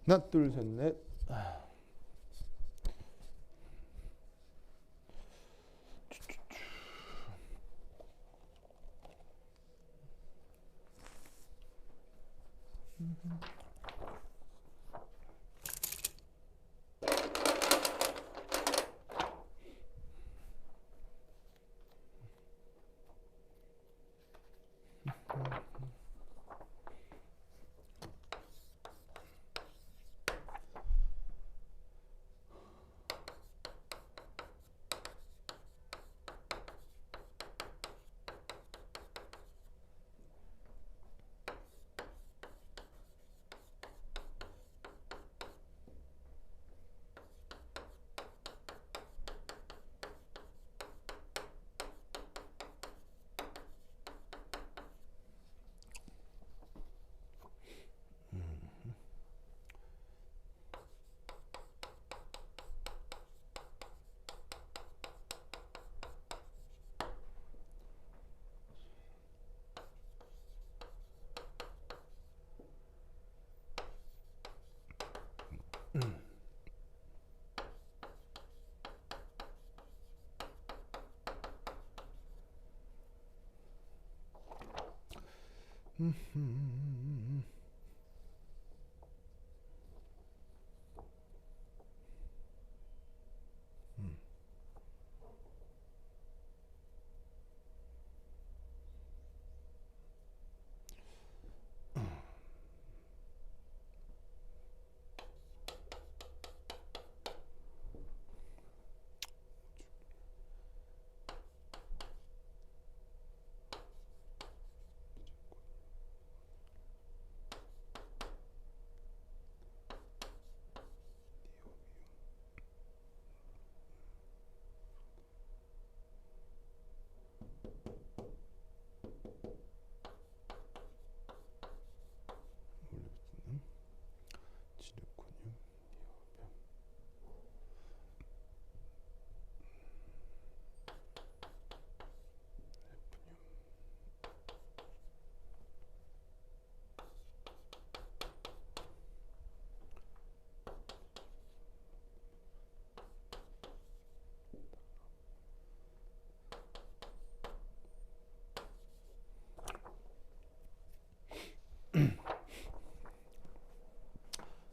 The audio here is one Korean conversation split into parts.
하나, 둘, 셋, 넷.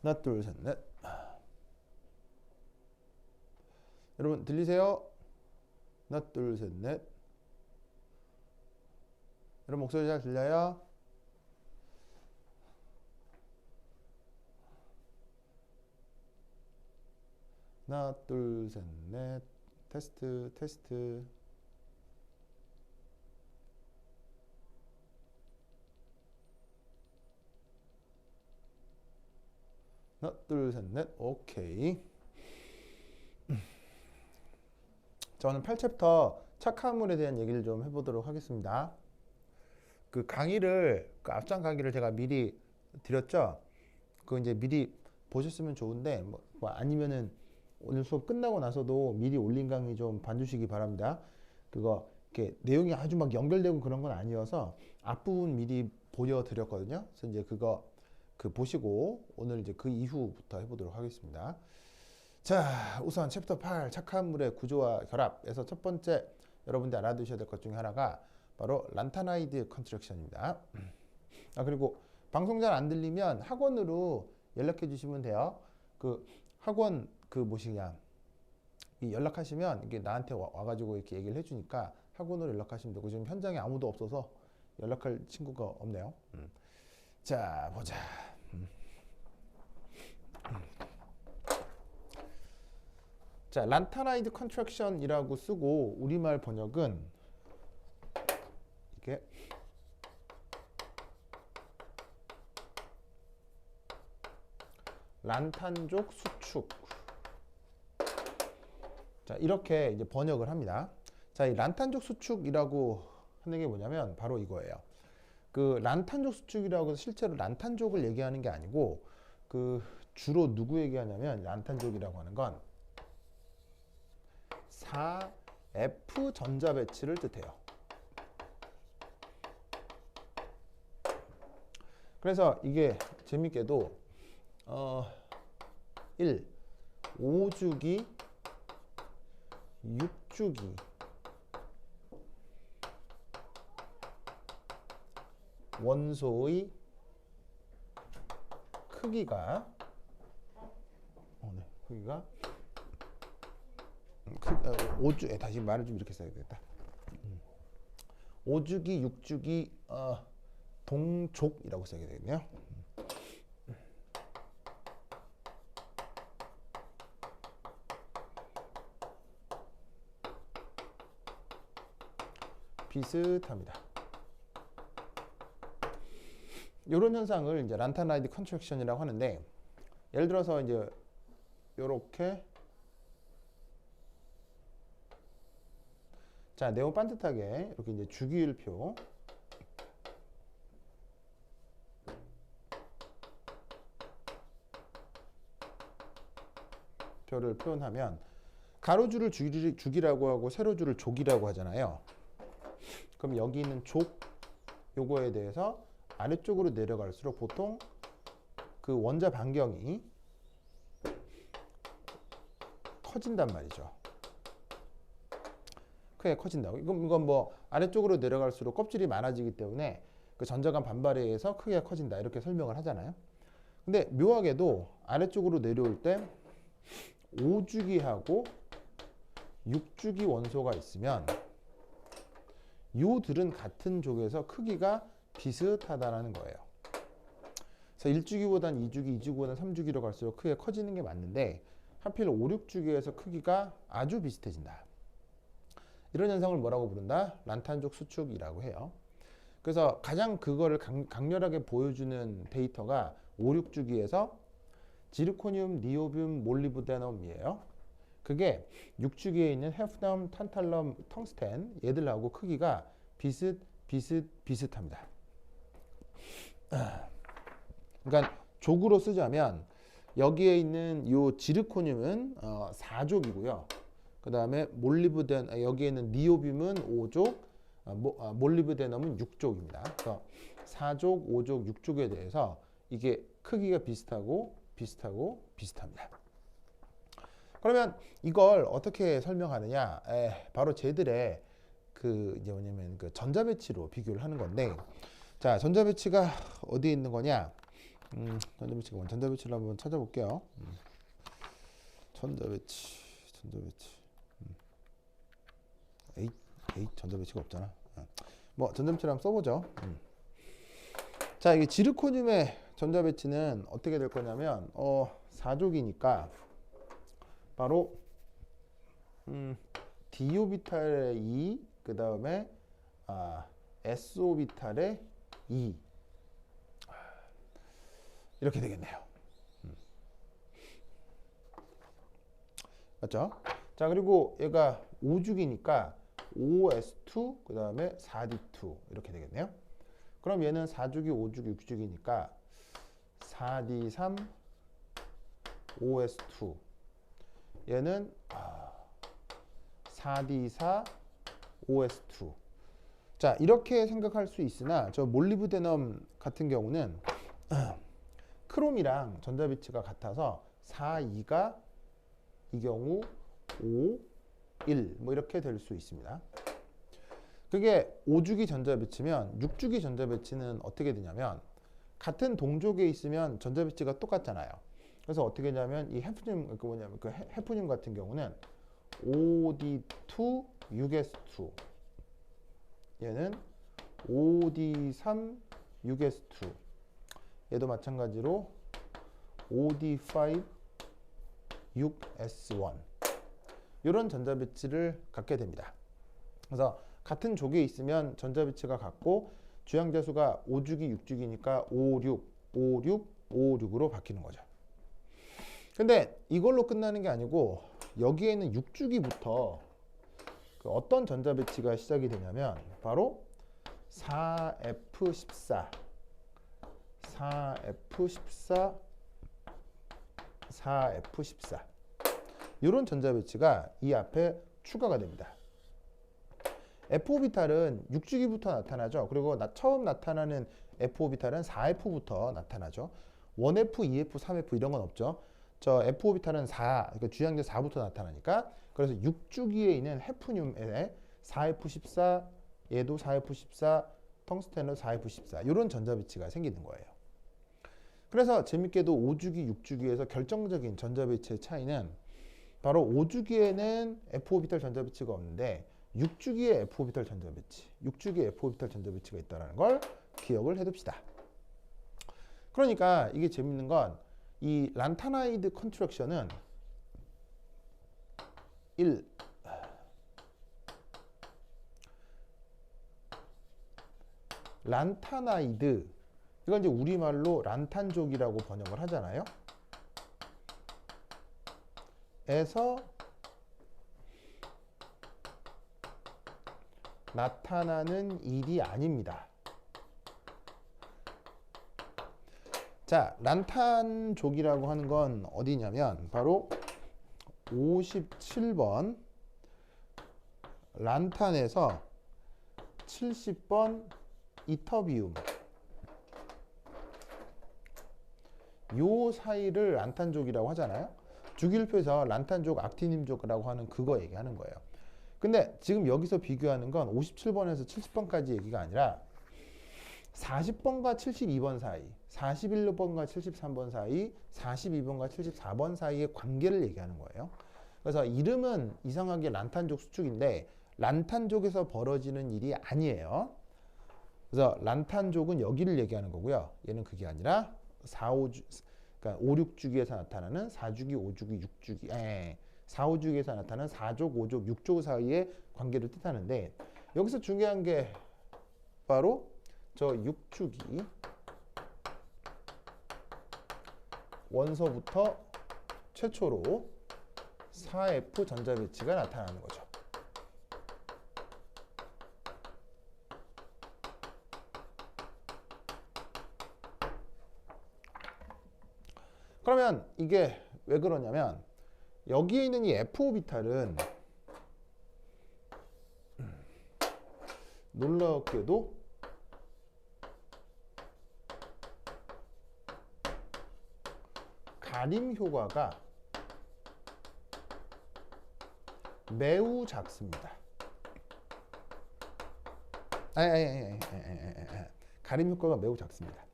하나, 둘, 셋, 넷. 여러분 들리세요? 하나, 둘, 셋, 넷. 여러분 목소리 잘 들려요? 하나, 둘, 셋, 넷. 테스트, 테스트. 하나, 둘, 셋, 넷. 오케이. 자, 오늘 8챕터 착화물에 대한 얘기를 좀 해보도록 하겠습니다. 그 강의를, 그 앞장 강의를 제가 미리 드렸죠? 그거 이제 미리 보셨으면 좋은데, 뭐 아니면은 오늘 수업 끝나고 나서도 미리 올린 강의 좀 봐주시기 바랍니다. 그거 이렇게 내용이 아주 막 연결되고 그런 건 아니어서 앞부분 미리 보여드렸거든요. 그래서 이제 그거 보시고 오늘 이제 그 이후부터 해보도록 하겠습니다. 자, 우선 챕터 8 착화물의 구조와 결합에서 첫 번째 여러분들 알아두셔야 될 것 중에 하나가 바로 란타나이드 컨스트럭션입니다. 그리고 방송 잘 안 들리면 학원으로 연락해 주시면 돼요. 그 학원 그 뭐시냐 연락하시면 이게 나한테 와가지고 이렇게 얘기를 해주니까 학원으로 연락하시면 되고 지금 현장에 아무도 없어서 연락할 친구가 없네요. 자, 보자. 자, 란타나이드 컨트랙션이라고 쓰고 우리말 번역은 이게 란탄족 수축. 자, 이렇게 이제 번역을 합니다. 자, 이 란탄족 수축이라고 하는 게 뭐냐면 바로 이거예요. 그 란탄족 수축이라고 해서 실제로 란탄족을 얘기하는 게 아니고 그 주로 누구 얘기하냐면 란탄족이라고 하는 건 4F 전자 배치를 뜻해요. 그래서 이게 재밌게도 1. 5주기, 6주기 원소의 크기가 크기가 5주 다시 말을 좀 이렇게 써야겠다. 5주기, 6주기 동족이라고 써야 되겠네요. 비슷합니다. 이런 현상을 이제 란타나이드 컨트랙션이라고 하는데, 예를 들어서 이제 요렇게 자 네모 반듯하게 이렇게 이제 주기율표 표를 표현하면 가로줄을 주기라고 하고 세로줄을 족이라고 하잖아요. 그럼 여기 있는 족 요거에 대해서 아래쪽으로 내려갈수록 보통 그 원자 반경이 커진단 말이죠. 크게 커진다고. 이건 뭐 아래쪽으로 내려갈수록 껍질이 많아지기 때문에 그 전자간 반발에 의해서 크게 커진다 이렇게 설명을 하잖아요. 근데 묘하게도 아래쪽으로 내려올 때 5주기하고 6주기 원소가 있으면 요들은 같은 족에서 크기가 비슷하다라는 거예요. 그래서 1주기보단 2주기, 2주기보단 3주기로 갈수록 크게 커지는 게 맞는데 하필 5, 6주기에서 크기가 아주 비슷해진다. 이런 현상을 뭐라고 부른다? 란탄족 수축이라고 해요. 그래서 가장 그거를 강렬하게 보여주는 데이터가 5, 6주기에서 지르코늄, 니오뷴, 몰리브데넘이에요. 그게 6주기에 있는 헤프넘, 탄탈럼, 텅스텐 얘들하고 크기가 비슷합니다. 그러니까 족으로 쓰자면 여기에 있는 요 지르코늄은 4족이고요. 그 다음에 여기에 있는 니오뷴은 5족, 몰리브데넘은 6족입니다. 그래서 4족, 5족, 6족에 대해서 이게 크기가 비슷합니다. 그러면 이걸 어떻게 설명하느냐? 바로 쟤들의 그 이제 뭐냐면 그 전자 배치로 비교를 하는 건데, 자 전자 배치가 어디에 있는 거냐? 전자 배치를 한번 찾아볼게요. 전자 배치. 전자 배치가 없잖아. 뭐 전자 배치를 한번 써보죠. 자, 이게 지르코늄의 전자 배치는 어떻게 될 거냐면 4족이니까 바로 d 오비탈의 2, 그 다음에 s 오비탈의 2 이렇게 되겠네요. 맞죠? 자, 그리고 얘가 5주기니까 5s2 그 다음에 4d2 이렇게 되겠네요. 그럼 얘는 4주기, 5주기, 6주기니까 4d3 5s2 얘는 4d4 5s2. 자, 이렇게 생각할 수 있으나 저 몰리브데넘 같은 경우는 크롬이랑 전자 배치가 같아서 4, 2가 이 경우 5, 1 뭐 이렇게 될 수 있습니다. 그게 5주기 전자 배치면 6주기 전자 배치는 어떻게 되냐면 같은 동족에 있으면 전자 배치가 똑같잖아요. 그래서 어떻게 되냐면 이 헤프늄 같은 경우는 5d2 6s2 얘는 5d3 6s2 얘도 마찬가지로 5d5 6s1 이런 전자 배치를 갖게 됩니다. 그래서 같은 족에 있으면 전자 배치가 같고 주양자 수가 5주기 6주기니까 5, 6, 5, 6, 5, 6으로 바뀌는 거죠. 근데 이걸로 끝나는 게 아니고 여기에 있는 6주기부터 어떤 전자 배치가 시작이 되냐면 바로 4F14 이런 전자 배치가 이 앞에 추가가 됩니다. F오비탈은 6주기부터 나타나죠. 그리고 처음 나타나는 F오비탈은 4F부터 나타나죠. 1F, 2F, 3F 이런 건 없죠. 저 F 오비탈은 4, 그러니까 주양계 4부터 나타나니까 그래서 6주기에 있는 헤프늄에 4F14, 얘도 4F14, 텅스텐은 4F14 이런 전자배치가 생기는 거예요. 그래서 재밌게도 5주기, 6주기에서 결정적인 전자배치의 차이는 바로 5주기에는 F오비탈 전자배치가 없는데 6주기에 F오비탈 전자배치, 6주기에 F오비탈 전자배치가 있다는 걸 기억을 해둡시다. 그러니까 이게 재밌는 건 이 란타나이드 컨트럭션은 1. 란타나이드, 이건 이제 우리말로 란탄족이라고 번역을 하잖아요. 에서 나타나는 일이 아닙니다. 자, 란탄족이라고 하는 건 어디냐면 바로 57번 란탄에서 70번 이터비움 요 사이를 란탄족이라고 하잖아요. 주기율표에서 란탄족, 악티늄족이라고 하는 그거 얘기하는 거예요. 근데 지금 여기서 비교하는 건 57번에서 70번까지 얘기가 아니라 40번과 72번 사이, 41번과 73번 사이, 42번과 74번 사이의 관계를 얘기하는 거예요. 그래서 이름은 이상하게 란탄족 수축인데 란탄족에서 벌어지는 일이 아니에요. 그래서 란탄족은 여기를 얘기하는 거고요. 얘는 그게 아니라 그러니까 5, 6주기에서 나타나는 4주기, 5주기, 6주기, 4, 5주기에서 나타나는 4족, 5족, 6족 사이의 관계를 뜻하는데 여기서 중요한 게 바로 저 6주기 원소부터 최초로 4F 전자배치가 나타나는 거죠. 그러면 이게 왜 그러냐면 여기에 있는 이 F오비탈은 놀랍게도 가림 효과가 매우 작습니다. 가림 효과가 매우 작습니다.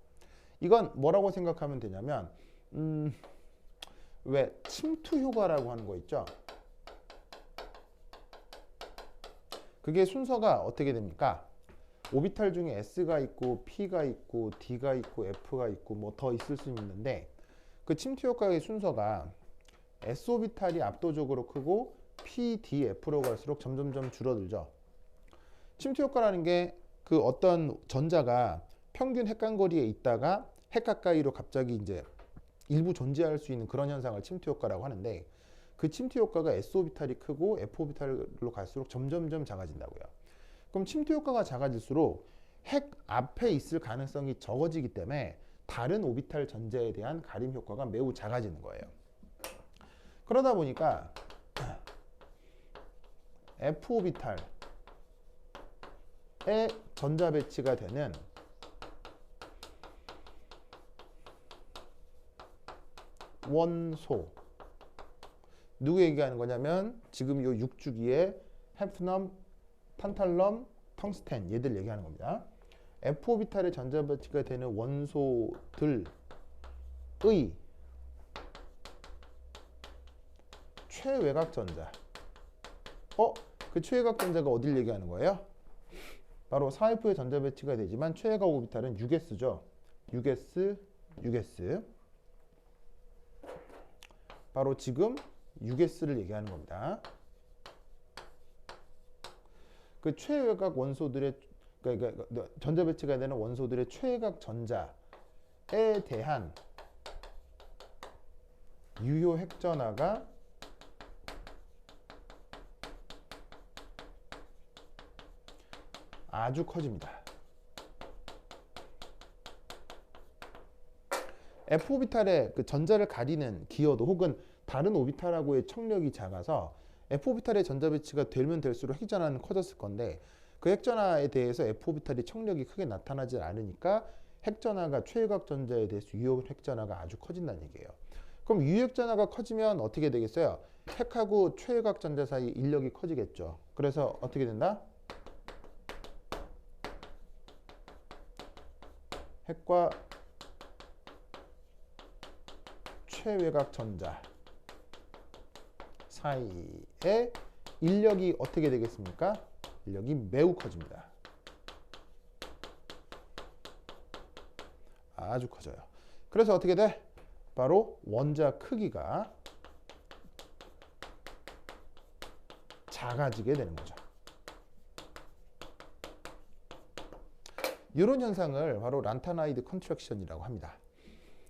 이건 뭐라고 생각하면 되냐면 왜 침투 효과라고 하는 거 있죠? 그게 순서가 어떻게 됩니까? 오비탈 중에 S가 있고 P가 있고 D가 있고 F가 있고 뭐 더 있을 수 있는데 그 침투 효과의 순서가 S 오비탈이 압도적으로 크고 P, D, F로 갈수록 점점점 줄어들죠. 침투 효과라는 게 그 어떤 전자가 평균 핵간거리에 있다가 핵 가까이로 갑자기 이제 일부 존재할 수 있는 그런 현상을 침투 효과라고 하는데 그 침투 효과가 S 오비탈이 크고 F 오비탈로 갈수록 점점점 작아진다고요. 그럼 침투 효과가 작아질수록 핵 앞에 있을 가능성이 적어지기 때문에 다른 오비탈 전자에 대한 가림 효과가 매우 작아지는 거예요. 그러다 보니까 F 오비탈에 전자 배치가 되는 원소 누구 얘기하는 거냐면 지금 요 6주기에 헤프넘, 탄탈럼, 텅스텐 얘들 얘기하는 겁니다. F오비탈의 전자 배치가 되는 원소들의 최외곽 전자. 그 최외곽 전자가 어딜 얘기하는 거예요? 바로 4F의 전자 배치가 되지만 최외곽 오비탈은 6s죠. 6s, 6s. 바로 지금 6s를 얘기하는 겁니다. 그 최외곽 원소들의 그러니까 전자 배치가 되는 원소들의 최외곽 전자에 대한 유효 핵전하가 아주 커집니다. F오비탈의 그 전자를 가리는 기여도 혹은 다른 오비탈하고의 청력이 작아서 F오비탈의 전자 배치가 되면 될수록 핵전하는 커졌을 건데 그 핵전하에 대해서 F오비탈이 청력이 크게 나타나지 않으니까 핵전하가 최외곽 전자에 대해서 유효 핵전하가 아주 커진다는 얘기예요. 그럼 유액 전하가 커지면 어떻게 되겠어요? 핵하고 최외곽 전자 사이 인력이 커지겠죠. 그래서 어떻게 된다? 핵과 최외곽 전자 사이의 인력이 어떻게 되겠습니까? 인력이 매우 커집니다. 아주 커져요. 그래서 어떻게 돼? 바로 원자 크기가 작아지게 되는 거죠. 이런 현상을 바로 란타나이드 컨트랙션이라고 합니다.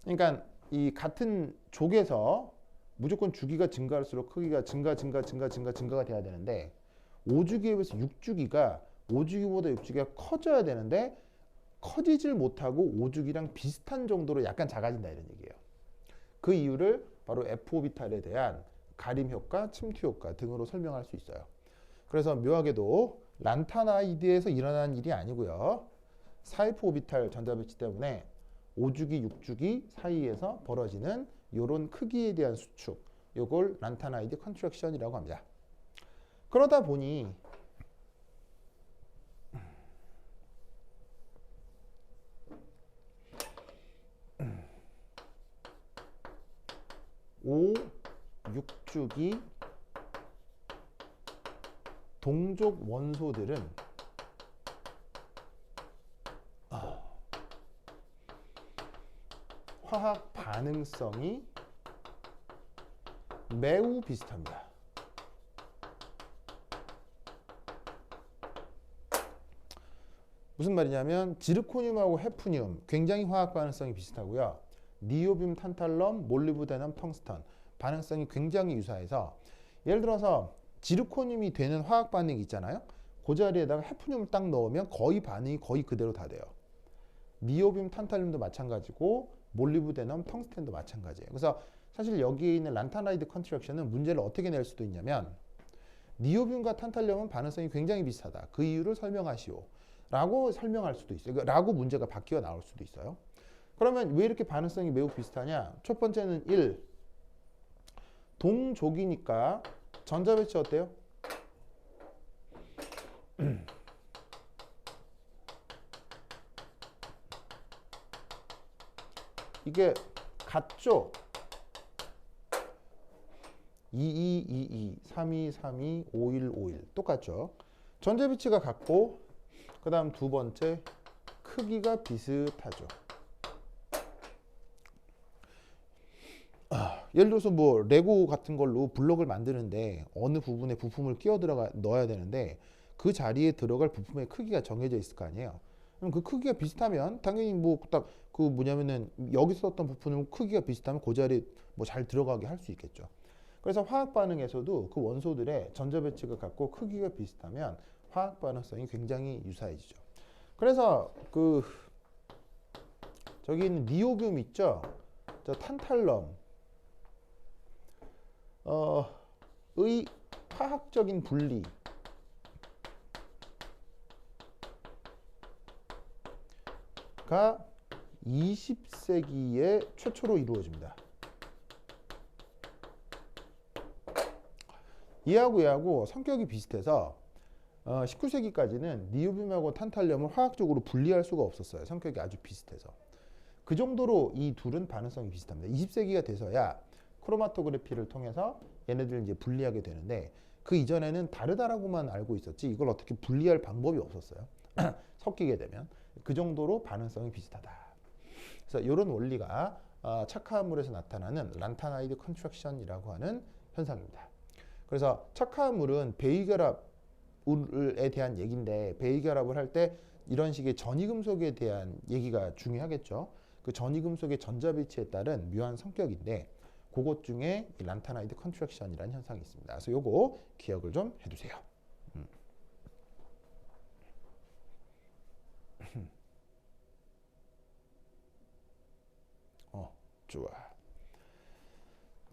그러니까 이 같은 족에서 무조건 주기가 증가할수록 크기가 증가가 돼야 되는데 5주기에 비해서 6주기가 5주기보다 6주기가 커져야 되는데 커지질 못하고 5주기랑 비슷한 정도로 약간 작아진다 이런 얘기예요. 그 이유를 바로 F오비탈에 대한 가림 효과, 침투 효과 등으로 설명할 수 있어요. 그래서 묘하게도 란타나이드에서 일어나는 일이 아니고요. 4F 오비탈 전자배치 때문에 5주기, 6주기 사이에서 벌어지는 이런 크기에 대한 수축, 이걸 란타나이드 컨트랙션이라고 합니다. 그러다 보니 오 6주기 동족 원소들은 화학 반응성이 매우 비슷합니다. 무슨 말이냐면 지르코늄하고 헤프늄 굉장히 화학 반응성이 비슷하고요. 니오뷴, 탄탈럼, 몰리브데넘, 텅스턴 반응성이 굉장히 유사해서 예를 들어서 지르코늄이 되는 화학 반응이 있잖아요. 그 자리에다가 헤프늄을 딱 넣으면 거의 반응이 거의 그대로 다 돼요. 니오뷴, 탄탈륨도 마찬가지고 몰리브데넘, 텅스텐도 마찬가지예요. 그래서 사실 여기에 있는 란타나이드 컨트랙션은 문제를 어떻게 낼 수도 있냐면 니오뷴과 탄탈륨은 반응성이 굉장히 비슷하다. 그 이유를 설명하시오. 라고 설명할 수도 있어요. 라고 문제가 바뀌어 나올 수도 있어요. 그러면 왜 이렇게 반응성이 매우 비슷하냐? 첫 번째는 1. 동족이니까 전자배치 어때요? 이게 같죠? 2222, 3232, 5151 똑같죠? 전자배치가 같고 그 다음 두 번째 크기가 비슷하죠. 예를 들어서 뭐 레고 같은 걸로 블록을 만드는데 어느 부분에 부품을 끼워 들어가 넣어야 되는데 그 자리에 들어갈 부품의 크기가 정해져 있을 거 아니에요. 그럼 그 크기가 비슷하면 당연히 뭐 딱 그 뭐냐면은 여기 썼던 부품은 크기가 비슷하면 그 자리에 뭐 잘 들어가게 할 수 있겠죠. 그래서 화학 반응에서도 그 원소들의 전자 배치가 같고 크기가 비슷하면 화학 반응성이 굉장히 유사해지죠. 그래서 그 저기 있는 니오뷴 있죠? 저 탄탈럼 의 화학적인 분리가 20세기에 최초로 이루어집니다. 얘하고 성격이 비슷해서 19세기까지는 니오뷴하고 탄탈륨을 화학적으로 분리할 수가 없었어요. 성격이 아주 비슷해서. 그 정도로 이 둘은 반응성이 비슷합니다. 20세기가 돼서야 크로마토그래피를 통해서 얘네들 이제 분리하게 되는데 그 이전에는 다르다라고만 알고 있었지 이걸 어떻게 분리할 방법이 없었어요. 섞이게 되면 그 정도로 반응성이 비슷하다. 그래서 이런 원리가 착화한 물에서 나타나는 란타나이드 컨트랙션이라고 하는 현상입니다. 그래서 착화한 물은 배위결합에 대한 얘기인데 배위결합을 할 때 이런 식의 전이금속에 대한 얘기가 중요하겠죠. 그 전이금속의 전자배치에 따른 묘한 성격인데 그것 중에 이 란타나이드 컨트랙션이라는 현상이 있습니다. 그래서 요거 기억을 좀 해두세요. 좋아.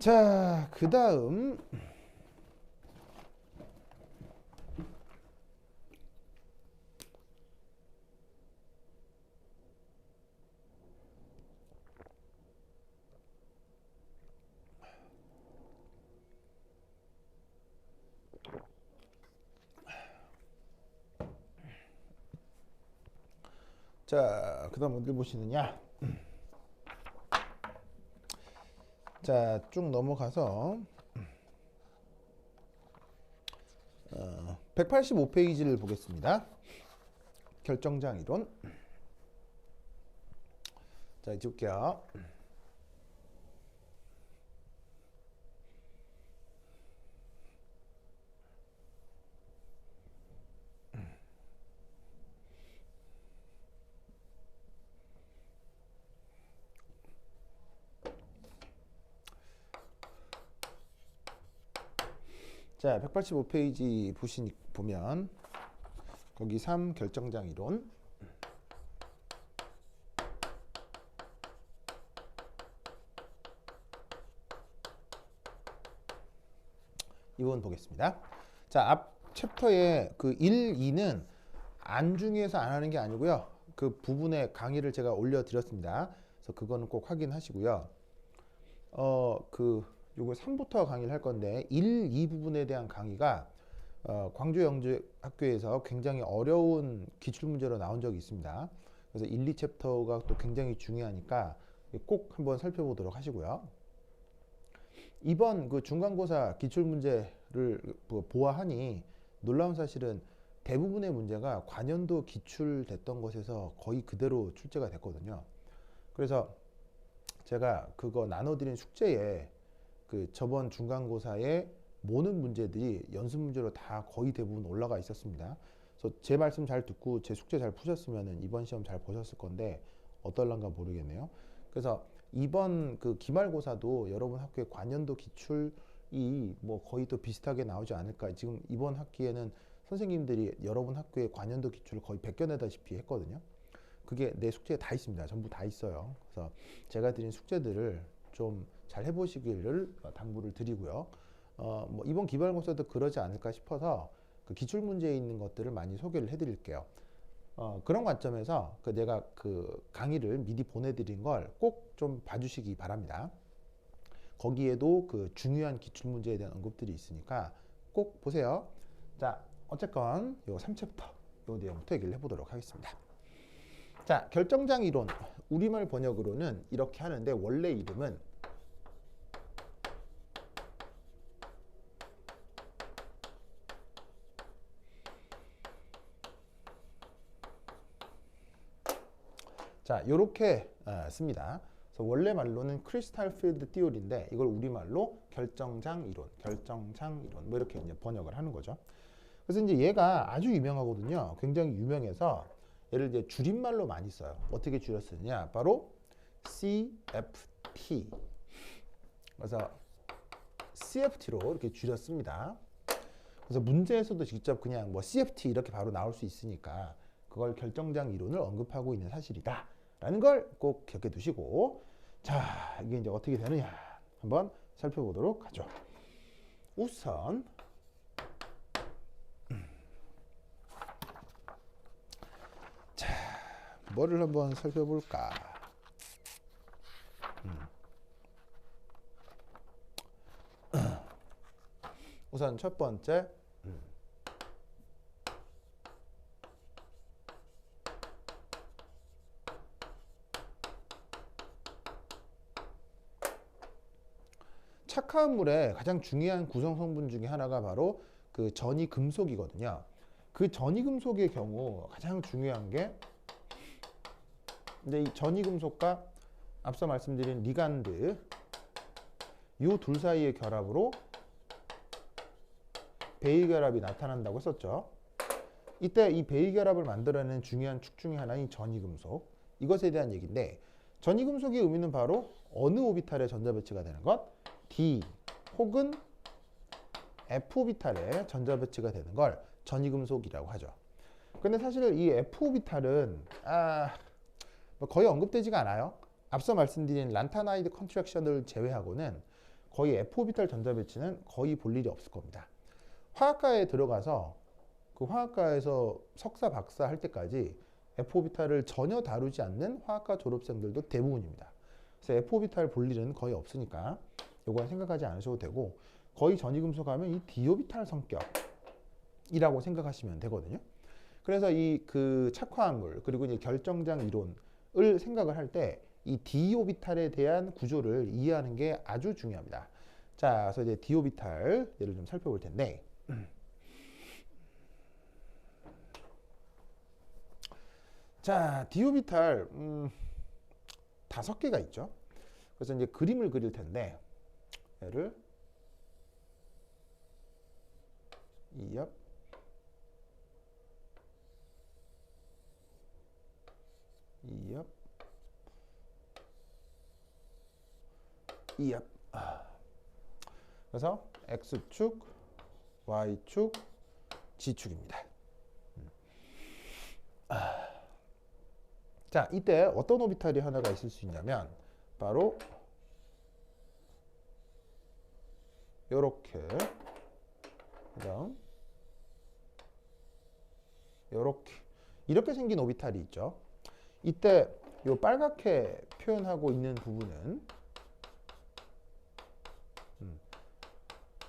자, 그 다음 자, 그다음 어딜 보시느냐? 자, 쭉 넘어가서 185페이지를 보겠습니다. 결정장 이론. 자, 이제 볼게요. 자, 185페이지 보면 거기 3 결정장 이론. 이 부분 보겠습니다. 자, 앞 챕터의 그 1, 2는 안중에서 안 하는 게 아니고요. 그 부분의 강의를 제가 올려드렸습니다. 그래서 그거는 꼭 확인하시고요. 요거 3부터 강의를 할 건데 1, 2 부분에 대한 강의가 광주영재학교에서 굉장히 어려운 기출문제로 나온 적이 있습니다. 그래서 1, 2 챕터가 또 굉장히 중요하니까 꼭 한번 살펴보도록 하시고요. 이번 그 중간고사 기출문제를 보아하니 놀라운 사실은 대부분의 문제가 관연도 기출됐던 것에서 거의 그대로 출제가 됐거든요. 그래서 제가 그거 나눠드린 숙제에 그 저번 중간고사에 모는 문제들이 연습 문제로 다 거의 대부분 올라가 있었습니다. 그래서 제 말씀 잘 듣고 제 숙제 잘 푸셨으면 이번 시험 잘 보셨을 건데 어떨란가 모르겠네요. 그래서 이번 그 기말고사도 여러분 학교의 관연도 기출이 뭐 거의 또 비슷하게 나오지 않을까. 지금 이번 학기에는 선생님들이 여러분 학교의 관연도 기출을 거의 베껴내다시피 했거든요. 그게 내 숙제에 다 있습니다. 전부 다 있어요. 그래서 제가 드린 숙제들을 좀 잘 해보시기를 당부를 드리고요. 뭐 이번 기말고사도 그러지 않을까 싶어서 그 기출 문제에 있는 것들을 많이 소개를 해드릴게요. 그런 관점에서 내가 그 강의를 미리 보내드린 걸 꼭 좀 봐주시기 바랍니다. 거기에도 그 중요한 기출 문제에 대한 언급들이 있으니까 꼭 보세요. 자, 어쨌건 요 3챕터 요 내용부터 얘기를 해보도록 하겠습니다. 자, 결정장 이론 우리말 번역으로는 이렇게 하는데 원래 이름은 자, 요렇게 씁니다. 그래서 원래 말로는 크리스탈 필드 티오리인데 이걸 우리말로 결정장 이론 뭐 이렇게 이제 번역을 하는 거죠. 그래서 이제 얘가 아주 유명하거든요. 굉장히 유명해서 얘를 이제 줄임말로 많이 써요. 어떻게 줄였느냐? 바로 CFT. 그래서 CFT로 이렇게 줄였습니다. 그래서 문제에서도 직접 그냥 뭐 CFT 이렇게 바로 나올 수 있으니까 그걸 결정장 이론을 언급하고 있는 사실이다 라는 걸 꼭 기억해 두시고, 자, 이게 이제 어떻게 되느냐 한번 살펴보도록 하죠. 우선 자, 뭐를 한번 살펴볼까. 우선 첫 번째 착화물의 가장 중요한 구성 성분 중에 하나가 바로 그 전이금속이거든요. 그 전이금속의 경우 가장 중요한 게 이제 이 전이금속과 앞서 말씀드린 리간드 이 둘 사이의 결합으로 베이 결합이 나타난다고 했었죠. 이때 이 베이 결합을 만들어내는 중요한 축 중에 하나인 전이금속, 이것에 대한 얘기인데 전이금속의 의미는 바로 어느 오비탈에 전자 배치가 되는 것? D 혹은 F 오비탈에 전자 배치가 되는 걸 전이금속이라고 하죠. 근데 사실 이 F 오비탈은 거의 언급되지가 않아요. 앞서 말씀드린 란타나이드 컨트랙션을 제외하고는 거의 F 오비탈 전자 배치는 거의 볼 일이 없을 겁니다. 화학과에 들어가서 그 화학과에서 석사 박사 할 때까지 F 오비탈을 전혀 다루지 않는 화학과 졸업생들도 대부분입니다. 그래서 F 오비탈 볼 일은 거의 없으니까 요건 생각하지 않으셔도 되고, 거의 전이금속 하면 이 d 오비탈 성격이라고 생각하시면 되거든요. 그래서 이 그 착화물 그리고 이제 결정장 이론을 생각을 할 때 이 d 오비탈에 대한 구조를 이해하는 게 아주 중요합니다. 자, 그래서 이제 d 오비탈 예를 좀 살펴볼 텐데, 자, d 오비탈 5개가 있죠. 그래서 이제 그림을 그릴 텐데, 얘를 2옆, 2옆, 2옆. 그래서 x축, y축, g축입니다. 자, 이때 어떤 오비탈이 하나가 있을 수 있냐면 바로 요렇게, 그다음 요렇게 이렇게 생긴 오비탈이 있죠. 이때 요 빨갛게 표현하고 있는 부분은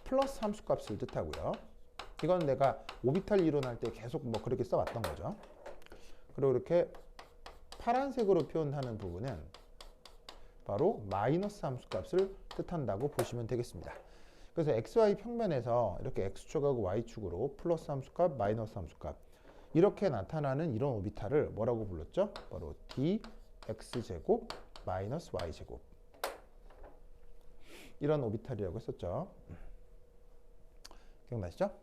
플러스 함수값을 뜻하고요. 이건 내가 오비탈 이론할 때 계속 뭐 그렇게 써왔던 거죠. 그리고 이렇게 파란색으로 표현하는 부분은 바로 마이너스 함수값을 뜻한다고 보시면 되겠습니다. 그래서 xy 평면에서 이렇게 x축하고 y축으로 플러스 함수값, 마이너스 함수값 이렇게 나타나는 이런 오비탈을 뭐라고 불렀죠? 바로 dx제곱 마이너스 y제곱, 이런 오비탈이라고 했었죠. 기억나시죠?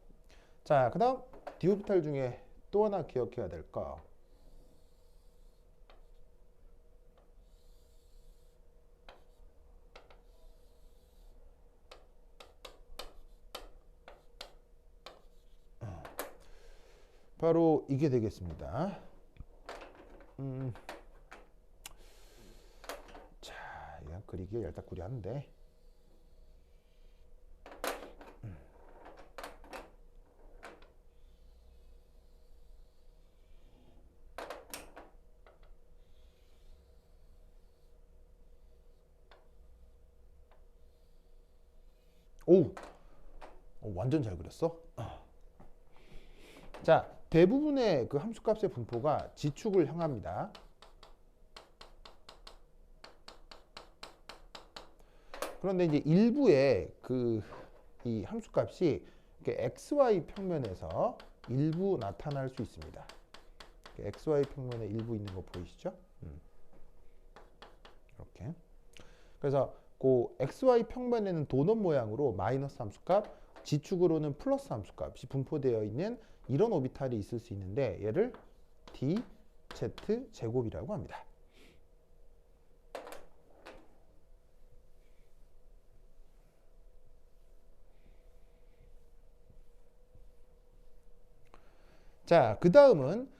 자, 그 다음 d 오비탈 중에 또 하나 기억해야 될 거, 바로 이게 되겠습니다. 자, 이건 그리기 열딱구리한데, 오, 완전 잘 그렸어. 자, 대부분의 그 함수값의 분포가 지축을 향합니다. 그런데 이제 일부의 그 이 함수값이 이렇게 xy 평면에서 일부 나타날 수 있습니다. xy 평면에 일부 있는 거 보이시죠? 이렇게. 그래서 그 xy 평면에는 도넛 모양으로 마이너스 함수값, 지축으로는 플러스 함수값이 분포되어 있는 이런 오비탈이 있을 수 있는데, 얘를 dz 제곱이라고 합니다. 자, 그 다음은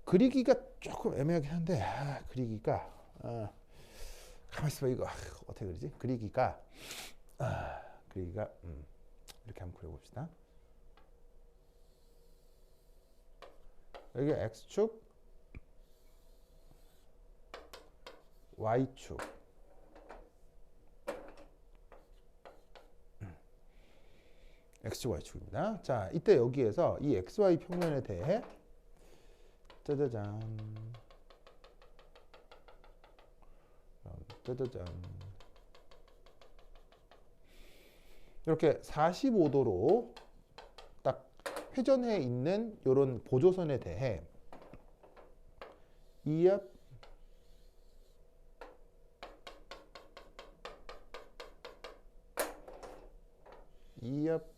그리기가 조금 애매하긴 한데, 그리기가 가만 있어봐. 이거 어떻게 그리지? 그리기가 이렇게 한번 그려봅시다. 여기 x축, y축, x축, y축입니다. 자, 이때 여기에서 이 xy 평면에 대해 짜자잔, 짜자잔, 이렇게 45도로 딱 회전해 있는 이런 보조선에 대해 2옆, 2옆,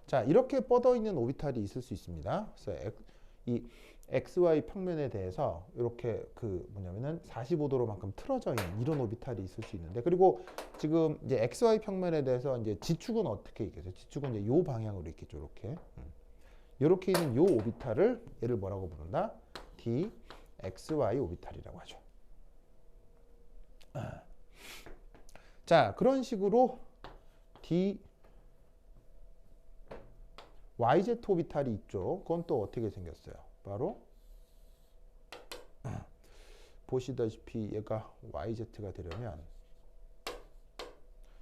자, 이렇게 뻗어 있는 오비탈이 있을 수 있습니다. 그래서 이 XY 평면에 대해서 이렇게 그 뭐냐면은 45도로만큼 틀어져 있는 이런 오비탈이 있을 수 있는데, 그리고 지금 이제 XY 평면에 대해서 이제 지축은 어떻게 있겠어요? 지축은 이제 요 방향으로 있겠죠. 이렇게. 이렇게 있는 요 오비탈을 얘를 뭐라고 부른다? dxy 오비탈이라고 하죠. 자, 그런 식으로 yz 오비탈이 있죠. 그건 또 어떻게 생겼어요? 바로 보시다시피 얘가 YZ가 되려면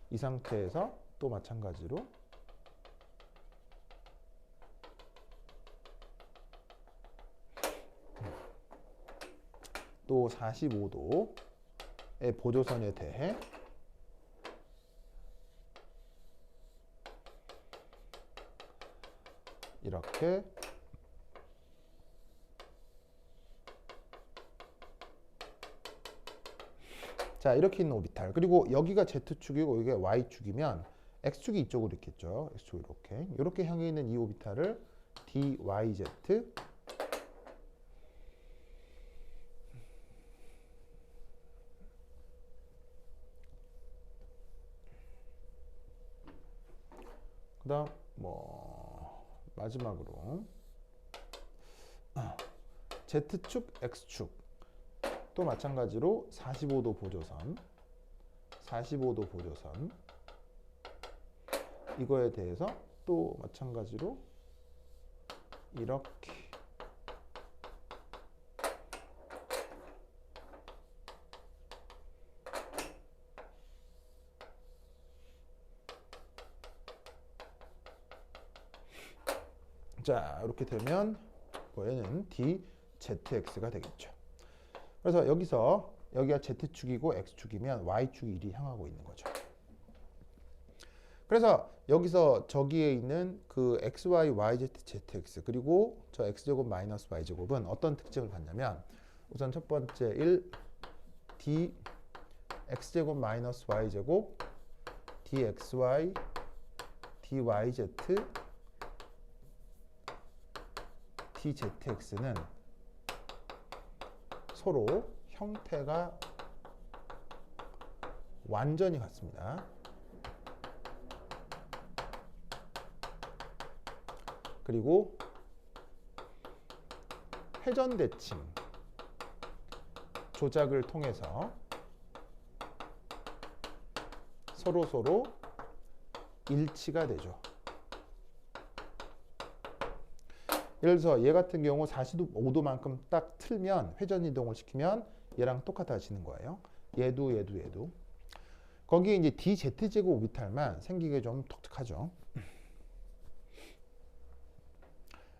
이 상태에서 또 마찬가지로 또 45도의 보조선에 대해 이렇게 자 이렇게 있는 오비탈, 그리고 여기가 Z축이고 여기가 Y축이면 X축이 이쪽으로 있겠죠. X축 이렇게 향해 있는 이 오비탈을 DYZ 그 다음 마지막으로 Z축 X축 또 마찬가지로 45도 보조선 이거에 대해서 또 마찬가지로 이렇게 자 이렇게 되면 얘는 DZX가 되겠죠. 그래서 여기가 Z축이고 X축이면 Y축이 이리 향하고 있는 거죠. 그래서 여기서 저기에 있는 그 XY, YZ, ZX 그리고 저 X제곱 마이너스 Y제곱은 어떤 특징을 갖냐면 우선 첫 번째 1 D X제곱 마이너스 Y제곱 DXY DYZ DZX는 서로 형태가 완전히 같습니다. 그리고 회전대칭 조작을 통해서 서로 일치가 되죠. 예를 들어서 얘 같은 경우 45도만큼 딱 틀면 회전 이동을 시키면 얘랑 똑같아지는 거예요. 얘도. 거기에 이제 DZ제곱 오비탈만 생기게 좀 독특하죠.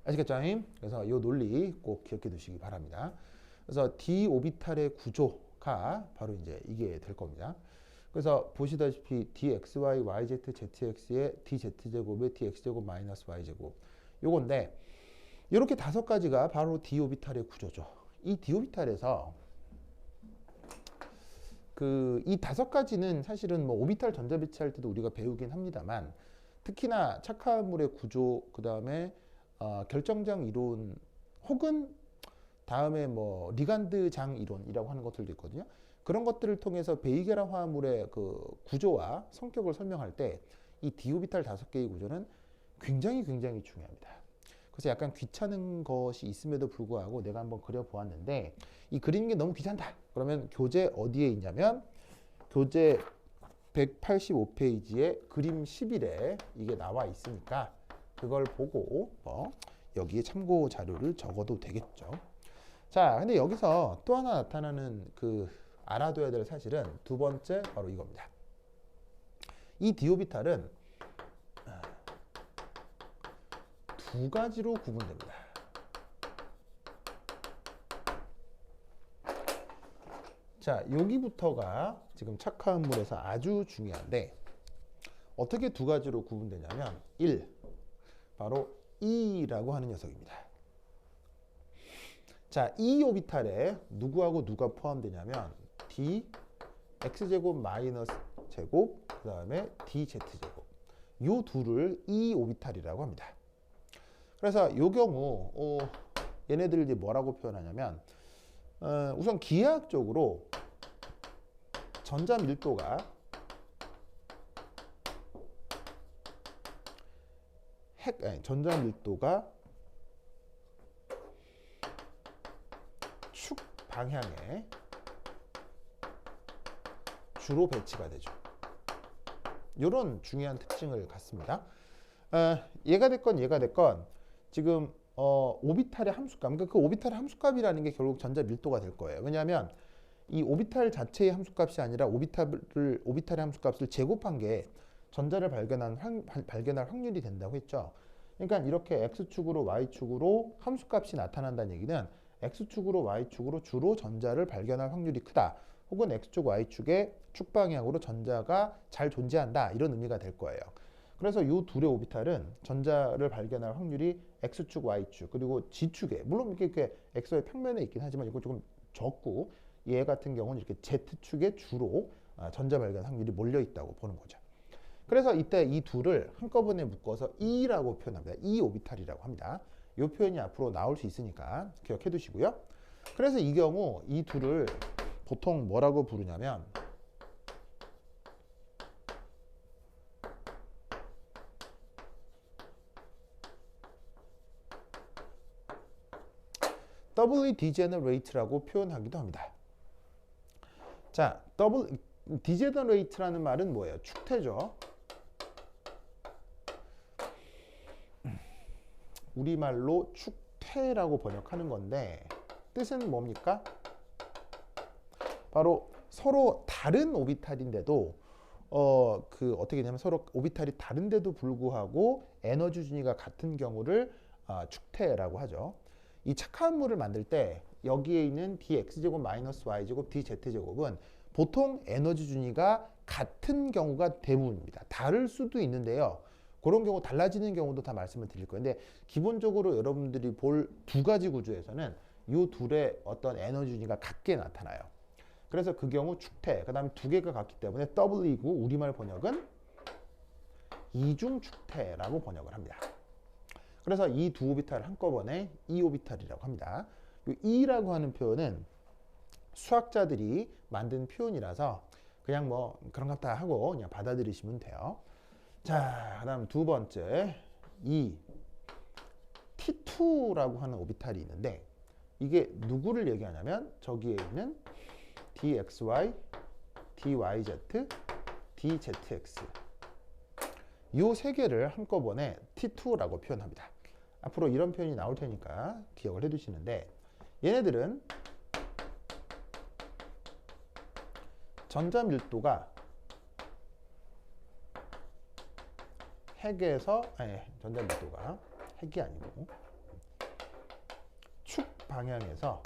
아시겠죠? 그래서 이 논리 꼭 기억해 두시기 바랍니다. 그래서 D 오비탈의 구조가 바로 이제 이게 될 겁니다. 그래서 보시다시피 DXY, YZ, ZX의 DZ제곱의 DX제곱 마이너스 Y제곱 요건데 이렇게 5가지가 바로 D 오비탈의 구조죠. 이 D 오비탈에서 이 5가지는 사실은 오비탈 전자 배치할 때도 우리가 배우긴 합니다만 특히나 착화물의 구조 그 다음에 결정장 이론 혹은 다음에 리간드장 이론이라고 하는 것들도 있거든요. 그런 것들을 통해서 베이게라 화합물의 그 구조와 성격을 설명할 때 이 D 오비탈 5개의 구조는 굉장히 중요합니다. 그래서 약간 귀찮은 것이 있음에도 불구하고 내가 한번 그려보았는데 이 그리는 게 너무 귀찮다. 그러면 교재 어디에 있냐면 교재 185페이지에 그림 11에 이게 나와 있으니까 그걸 보고 여기에 참고 자료를 적어도 되겠죠. 자, 근데 여기서 또 하나 나타나는 알아둬야 될 사실은 두 번째 바로 이겁니다. 이 D 오비탈은 2가지로 구분됩니다. 자, 여기부터가 지금 착화음물에서 아주 중요한데 어떻게 2가지로 구분되냐면 1. 바로 E라고 하는 녀석입니다. 자, E 오비탈에 누구하고 누가 포함되냐면 D X제곱 마이너스 제곱 그 다음에 DZ제곱 요 둘을 E 오비탈이라고 합니다. 그래서 요 경우 얘네들을 이제 뭐라고 표현하냐면 우선 기하학적으로 전자 밀도가 축 방향에 주로 배치가 되죠. 이런 중요한 특징을 갖습니다. 얘가 됐건 지금 오비탈의 함수값, 그러니까 그 오비탈의 함수값이라는 게 결국 전자 밀도가 될 거예요. 왜냐하면 이 오비탈 자체의 함수값이 아니라 오비탈의 함수값을 제곱한 게 전자를 발견할 확률이 된다고 했죠. 그러니까 이렇게 x축으로 y축으로 함수값이 나타난다는 얘기는 x축으로 y축으로 주로 전자를 발견할 확률이 크다. 혹은 x축 y축의 축 방향으로 전자가 잘 존재한다. 이런 의미가 될 거예요. 그래서 이 둘의 오비탈은 전자를 발견할 확률이 x축 y축 그리고 g축에 물론 이렇게 x의 평면에 있긴 하지만 이거 조금 적고 얘 같은 경우는 이렇게 z축에 주로 전자 발견 확률이 몰려 있다고 보는 거죠. 그래서 이때 이 둘을 한꺼번에 묶어서 E라고 표현합니다. E 오비탈이라고 합니다. 이 표현이 앞으로 나올 수 있으니까 기억해 두시고요. 그래서 이 경우 이 둘을 보통 뭐라고 부르냐면 doubly degenerate라고 표현하기도 합니다. 자, degenerate라는 말은 뭐예요? 축태죠. 우리말로 축퇴라고 번역하는 건데 뜻은 뭡니까? 바로 서로 다른 오비탈인데도 어떻게 되냐면 서로 오비탈이 다른데도 불구하고 에너지 준위가 같은 경우를 축퇴라고 하죠. 이 착화함물을 만들 때 여기에 있는 dx제곱 마이너스 y제곱 dz제곱은 보통 에너지 준위가 같은 경우가 대부분입니다. 다를 수도 있는데요. 그런 경우 달라지는 경우도 다 말씀을 드릴 거예요. 근데 기본적으로 여러분들이 볼 두 가지 구조에서는 이 둘의 어떤 에너지 준위가 같게 나타나요. 그래서 그 경우 축퇴, 그 다음에 두 개가 같기 때문에 더블이고 우리말 번역은 이중 축퇴라고 번역을 합니다. 그래서 이 두 오비탈을 한꺼번에 E 오비탈이라고 합니다. 이 E라고 하는 표현은 수학자들이 만든 표현이라서 그냥 뭐 그런 것 다 하고 그냥 받아들이시면 돼요. 자, 그 다음 두 번째 이 T2라고 하는 오비탈이 있는데 이게 누구를 얘기하냐면 저기에 있는 dxy, dyz, dzx 이 세 개를 한꺼번에 T2라고 표현합니다. 앞으로 이런 표현이 나올 테니까 기억을 해두시는데 얘네들은 전자 밀도가 전자 밀도가 핵이 아니고 축 방향에서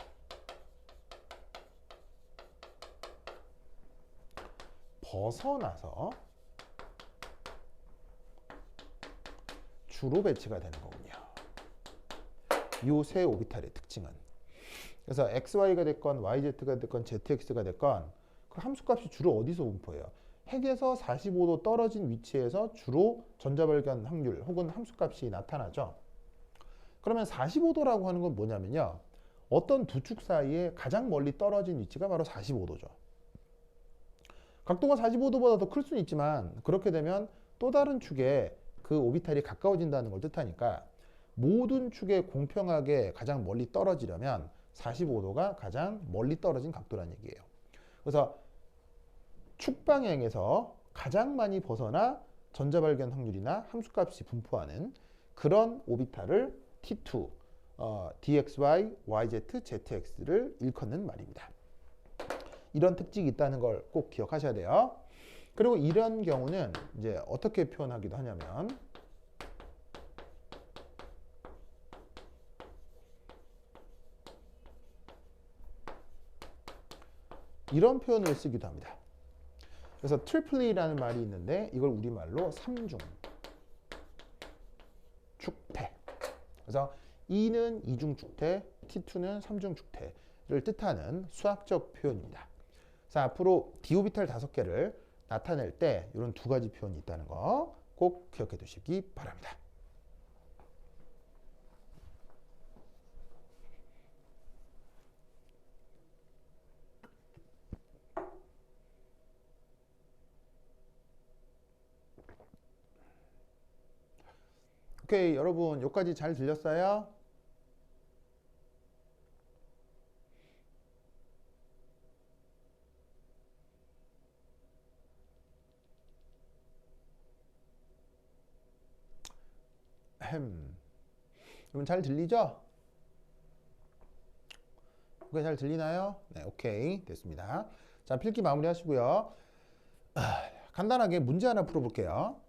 벗어나서 주로 배치가 되는 거군요. 이 세 오비탈의 특징은 그래서 xy가 됐건 yz가 됐건 zx가 됐건 그 함수값이 주로 어디서 분포해요? 핵에서 45도 떨어진 위치에서 주로 전자 발견 확률 혹은 함수값이 나타나죠. 그러면 45도라고 하는 건 뭐냐면요. 어떤 두 축 사이에 가장 멀리 떨어진 위치가 바로 45도죠. 각도가 45도보다 더 클 수는 있지만 그렇게 되면 또 다른 축에 그 오비탈이 가까워진다는 걸 뜻하니까 모든 축에 공평하게 가장 멀리 떨어지려면 45도가 가장 멀리 떨어진 각도라는 얘기예요. 그래서 축 방향에서 가장 많이 벗어나 전자 발견 확률이나 함수값이 분포하는 그런 오비탈을 T2, dxy, yz, zx를 일컫는 말입니다. 이런 특징이 있다는 걸 꼭 기억하셔야 돼요. 그리고 이런 경우는 이제 어떻게 표현하기도 하냐면 이런 표현을 쓰기도 합니다. 그래서 트리플리라는 말이 있는데 이걸 우리말로 삼중 축퇴. 그래서 E는 이중 축퇴, T2는 삼중 축퇴를 뜻하는 수학적 표현입니다. 자, 앞으로 d오비탈 5개를 나타낼 때 이런 두 가지 표현이 있다는 거 꼭 기억해 두시기 바랍니다. 오케이, 여러분 여기까지 잘 들렸어요? 여러분 잘 들리죠? 그게 잘 들리나요? 네, 오케이. 됐습니다. 자, 필기 마무리 하시고요. 간단하게 문제 하나 풀어볼게요.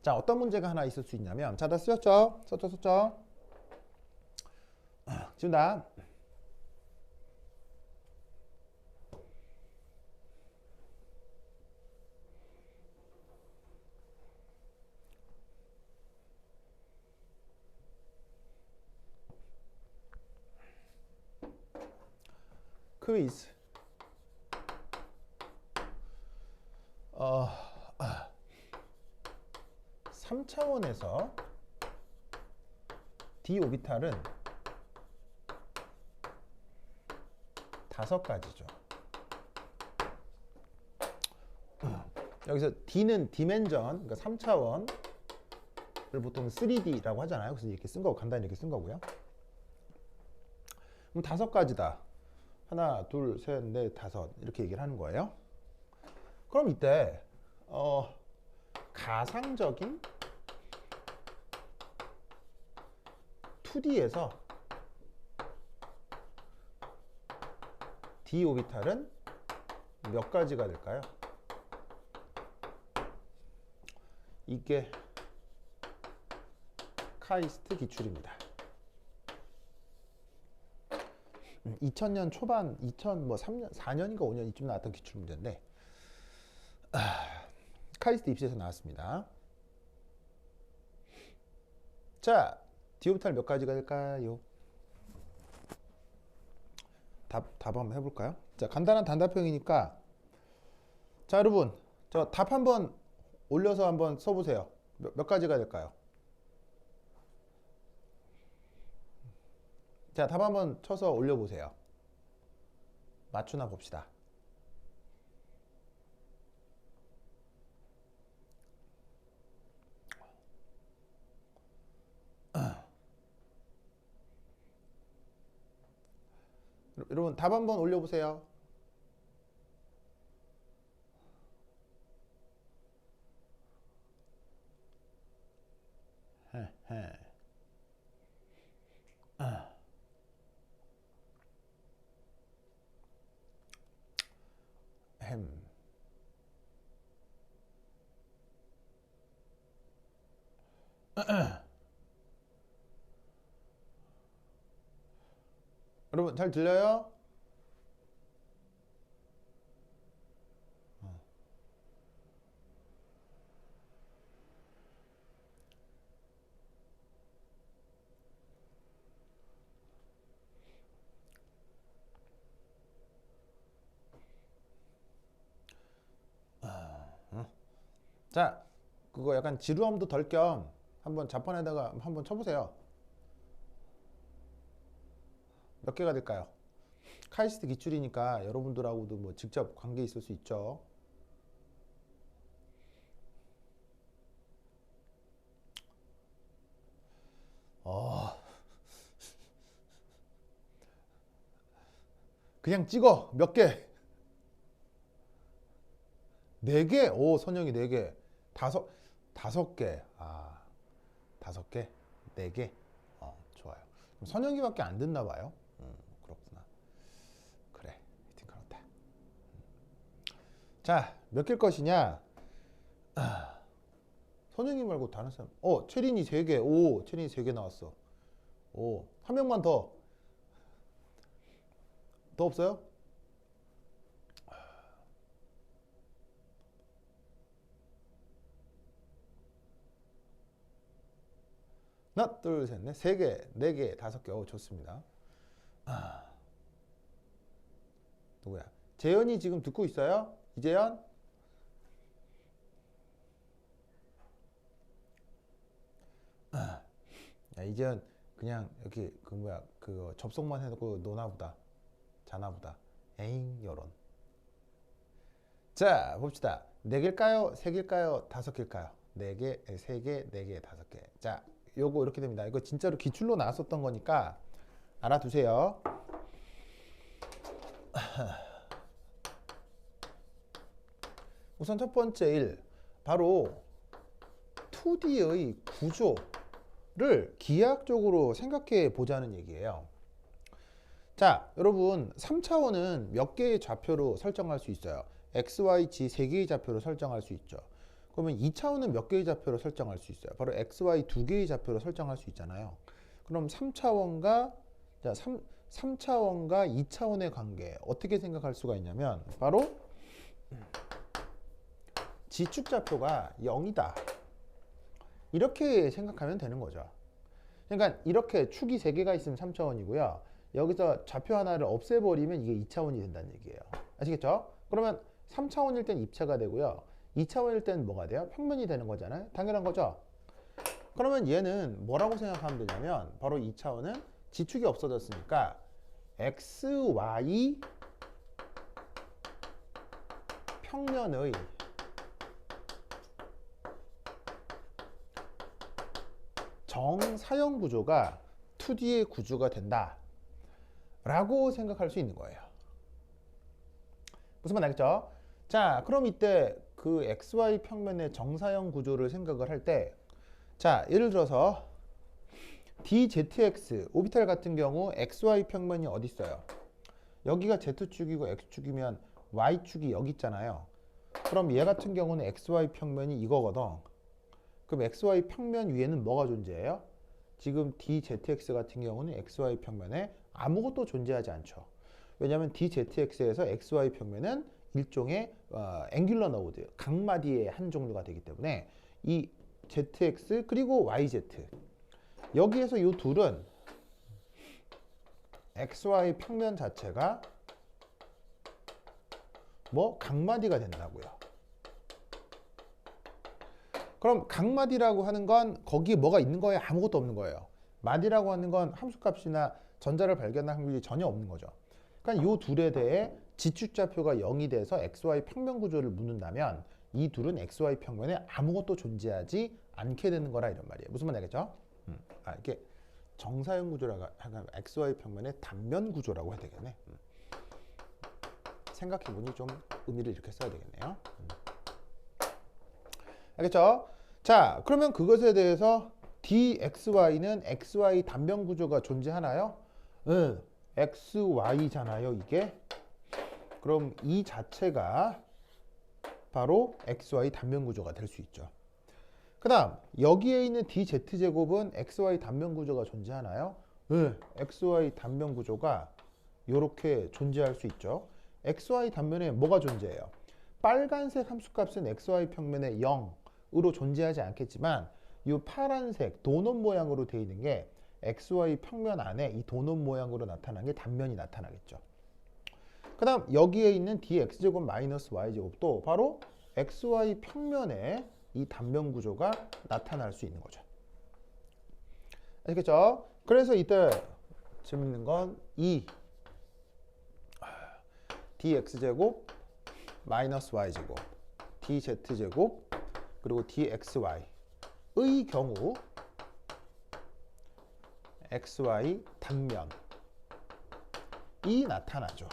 자, 어떤 문제가 하나 있을 수 있냐면, 자, 다 쓰셨죠? 썼죠? 지운다. 퀴즈. 3차원에서 d 오비탈은 5가지죠. 여기서 d는 디멘전, 그러니까 3차원을 보통 3D라고 하잖아요. 그래서 이렇게 쓴 거고, 간단히 이렇게 쓴 거고요. 그럼 5가지다. 하나, 둘, 셋, 넷, 다섯 이렇게 얘기를 하는 거예요. 그럼 이때 가상적인 2D에서 d 오비탈은 몇 가지가 될까요? 이게 카이스트 기출입니다. 2000년 초반, 2003년, 4년인가 5년 이쯤 나왔던 기출 문제인데 카이스트 입시에서 나왔습니다. 자, d 오비탈 몇 가지가 될까요? 답 한번 해볼까요? 자, 간단한 단답형이니까 자, 여러분 저 답 한번 올려서 한번 써보세요. 몇 가지가 될까요? 자, 답 한번 쳐서 올려보세요. 맞추나 봅시다. 여러분 답 한번 올려보세요. 여러분 잘 들려요? 자, 그거 약간 지루함도 덜 겸 한번 자판에다가 한번 쳐보세요. 몇 개가 될까요? 카이스트 기출이니까 여러분들하고도 뭐 직접 관계 있을 수 있죠. 그냥 찍어. 몇 개? 4개? 오, 선영이 4개. 다섯 개. 아, 5개? 4개? 좋아요. 그럼 선영이밖에 안 듣나 봐요. 그렇구나. 그래. 하여튼 그렇다. 자, 몇 개일 것이냐? 선영이 말고 다른 사람. 채린이 3개. 오, 채린이 3개 나왔어. 오, 한 명만 더. 더 없어요? 하나, 둘, 셋, 넷, 3개, 4개, 5개. 좋습니다. 누구야? 재현이 지금 듣고 있어요? 이재현? 야, 이재현 그냥 이렇게 그 접속만 해놓고 노나보다 자나보다 에잉 여론. 자, 봅시다. 4개일까요? 3개일까요? 5개일까요? 4개, 3개, 4개, 5개. 자, 요거 이렇게 됩니다. 이거 진짜로 기출로 나왔었던 거니까 알아두세요. 우선 첫 번째 일, 바로 2D의 구조 기하학적으로 생각해 보자는 얘기예요. 자, 여러분 3차원은 몇 개의 좌표로 설정할 수 있어요? x, y, z 3개의 좌표로 설정할 수 있죠. 그러면 2차원은 몇 개의 좌표로 설정할 수 있어요? 바로 x, y 2개의 좌표로 설정할 수 있잖아요. 그럼 3차원과 3차원과 2차원의 관계 어떻게 생각할 수가 있냐면 바로 지축 좌표가 0이다. 이렇게 생각하면 되는 거죠. 그러니까 이렇게 축이 3개가 있으면 3차원이고요. 여기서 좌표 하나를 없애버리면 이게 2차원이 된다는 얘기예요. 아시겠죠? 그러면 3차원일 땐 입체가 되고요. 2차원일 땐 뭐가 돼요? 평면이 되는 거잖아요. 당연한 거죠? 그러면 얘는 뭐라고 생각하면 되냐면 바로 2차원은 지축이 없어졌으니까 x, y 평면의 정사형 구조가 2D의 구조가 된다 라고 생각할 수 있는 거예요. 무슨 말 알겠죠? 자, 그럼 이때 그 XY 평면의 정사형 구조를 생각을 할 때, 자, 예를 들어서 DZX 오비탈 같은 경우 XY 평면이 어디 있어요? 여기가 Z축이고 X축이면 Y축이 여기 있잖아요. 그럼 얘 같은 경우는 XY 평면이 이거거든. 그럼 XY 평면 위에는 뭐가 존재해요? 지금 DZX 같은 경우는 XY 평면에 아무것도 존재하지 않죠. 왜냐하면 DZX에서 XY 평면은 일종의 앵귤러 노드, 각마디의 한 종류가 되기 때문에 이 ZX 그리고 YZ 여기에서 이 둘은 XY 평면 자체가 뭐 각마디가 된다고요. 그럼 각마디라고 하는 건 거기에 뭐가 있는 거예요? 아무것도 없는 거예요. 마디라고 하는 건 함수값이나 전자를 발견할 확률이 전혀 없는 거죠. 그러니까 이 둘에 대해 지축좌표가 0이 돼서 XY 평면 구조를 묻는다면 이 둘은 XY 평면에 아무것도 존재하지 않게 되는 거라 이런 말이에요. 무슨 말 알겠죠? 이게 정사형 구조라고 하면 XY 평면의 단면 구조라고 해야 되겠네. 생각해보니 좀 의미를 이렇게 써야 되겠네요. 알겠죠? 자, 그러면 그것에 대해서 dxy는 xy 단면 구조가 존재하나요? 응, xy잖아요, 이게. 그럼 이 자체가 바로 xy 단면 구조가 될 수 있죠. 그 다음 여기에 있는 dz제곱은 xy 단면 구조가 존재하나요? 응, xy 단면 구조가 이렇게 존재할 수 있죠. xy 단면에 뭐가 존재해요? 빨간색 함수값은 xy 평면에 0으로 존재하지 않겠지만 이 파란색 도넛 모양으로 되어 있는 게 xy 평면 안에 이 도넛 모양으로 나타난 게 단면이 나타나겠죠. 그 다음 여기에 있는 dx제곱 마이너스 y제곱도 바로 xy 평면에 이 단면 구조가 나타날 수 있는 거죠. 알겠죠? 그래서 이때 재밌는 건 이 dx제곱 마이너스 y제곱 dz제곱 그리고 dxy의 경우 xy 단면이 나타나죠.